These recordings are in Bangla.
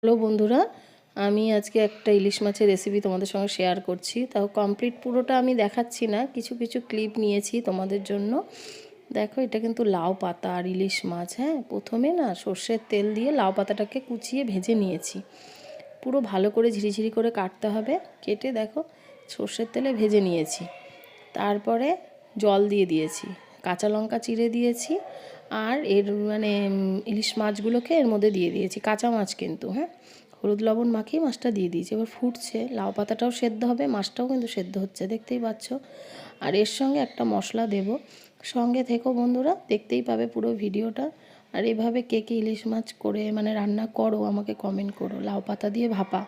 হ্যালো বন্ধুরা, আমি আজকে একটা ইলিশ মাছের রেসিপি তোমাদের সঙ্গে শেয়ার করছি। তাও কমপ্লিট পুরোটা আমি দেখাচ্ছি না, কিছু কিছু ক্লিপ নিয়েছি তোমাদের জন্য। দেখো, এটা কিন্তু লাউ পাতা আর ইলিশ মাছ। হ্যাঁ, প্রথমে না সর্ষের তেল দিয়ে লাউ পাতাটাকে কুচিয়ে ভেজে নিয়েছি। পুরো ভালো করে ঝিরিঝিরি করে কাটতে হবে। কেটে দেখো সর্ষের তেলে ভেজে নিয়েছি। তারপরে জল দিয়ে দিয়েছি, কাঁচা লঙ্কা চিড়ে দিয়েছি, আর ইলিশ মাছগুলোকে এর মধ্যে দিয়ে দিয়েছি। কাঁচা মাছ কিন্তু, হ্যাঁ, হলুদ লবণ মাখিয়ে মাছটা দিয়ে দিয়েছি। এবার ফুটছে, লাউ পাতাটাও সেদ্ধ হবে, মাছটাও কিন্তু সেদ্ধ হচ্ছে, দেখতেই পাচ্ছ। আর এর সঙ্গে একটা মশলা দেব, সঙ্গে থেকো বন্ধুরা, দেখতেই পাবে পুরো ভিডিওটা। আর এভাবে কে কে ইলিশ মাছ করে রান্না করো আমাকে কমেন্ট করো। লাউ পাতা দিয়ে ভাপা।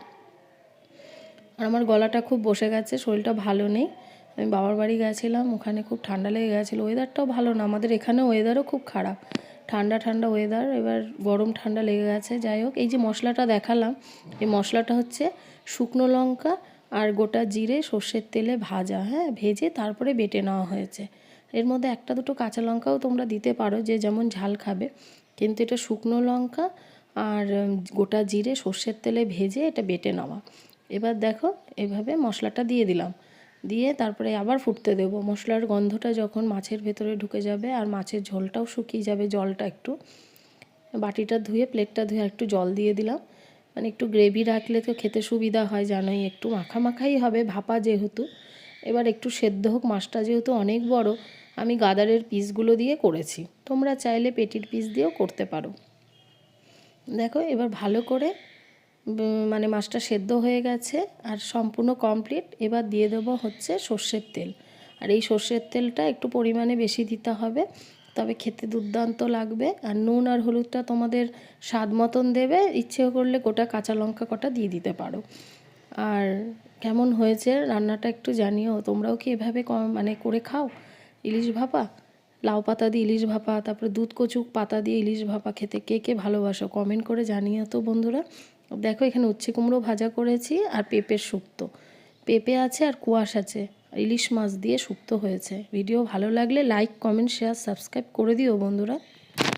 আর আমার গলাটা খুব বসে গেছে, শরীরটা ভালো নেই। আমি বাবার বাড়ি গেছিলাম, ওখানে খুব ঠান্ডা লেগে গেছিলো। ওয়েদারটাও ভালো না, আমাদের এখানে ওয়েদারও খুব খারাপ, ঠান্ডা ঠান্ডা ওয়েদার। এবার গরম ঠান্ডা লেগে গেছে। যাই হোক, এই যে মশলাটা দেখালাম, এই মশলাটা হচ্ছে শুকনো লঙ্কা আর গোটা জিরে সর্ষের তেলে ভাজা, হ্যাঁ, ভেজে তারপরে বেটে নেওয়া হয়েছে। এর মধ্যে একটা দুটো কাঁচা লঙ্কাও তোমরা দিতে পারো, যে যেমন ঝাল খাবে। কিন্তু এটা শুকনো লঙ্কা আর গোটা জিরে সর্ষের তেলে ভেজে এটা বেটে নেওয়া। এবার দেখো, এভাবে মশলাটা দিয়ে দিলাম, দিয়ে তারপরে আবার ফুটতে দেবো। মশলার গন্ধটা যখন মাছের ভেতরে ঢুকে যাবে আর মাছের ঝোলটাও শুকিয়ে যাবে, জলটা একটু, বাটিটা ধুয়ে প্লেটটা ধুয়ে একটু জল দিয়ে দিলাম। একটু গ্রেভি রাখলে তো খেতে সুবিধা হয়, জানোই, একটু মাখা মাখাই হবে ভাপা যেহেতু। এবার একটু সেদ্ধ হোক, মাছটা যেহেতু অনেক বড়, আমি গাদারের পিসগুলো দিয়ে করেছি, তোমরা চাইলে পেটির পিস দিয়েও করতে পারো। দেখো, এবার ভালো করে মাছটা সেদ্ধ হয়ে গেছে আর সম্পূর্ণ কমপ্লিট। এবার দিয়ে দেবো হচ্ছে সর্ষের তেল। আর এই সর্ষের তেলটা একটু পরিমাণে বেশি দিতে হবে, তবে খেতে দুর্দান্ত লাগবে। আর নুন আর হলুদটা তোমাদের স্বাদ মতন দেবে, ইচ্ছে করলে গোটা কাঁচা লঙ্কা কটা দিয়ে দিতে পারো। আর কেমন হয়েছে রান্নাটা একটু জানিও। তোমরাও কি এভাবে করে খাও ইলিশ ভাপা? লাউ পাতা দিয়ে ইলিশ ভাপা, তারপরে দুধ কচু পাতা দিয়ে ইলিশ ভাপা খেতে কে কে ভালোবাসো কমেন্ট করে জানিও তো বন্ধুরা। দেখো, এখানে উচ্ছে কুমড়ো ভাজা করেছি আর পেঁপের শুক্তো। পেঁপে আছে আর কুয়াশ আছে, ইলিশ মাছ দিয়ে শুক্তো হয়েছে। ভিডিও ভালো লাগলে লাইক, কমেন্ট, শেয়ার, সাবস্ক্রাইব করে দিও বন্ধুরা।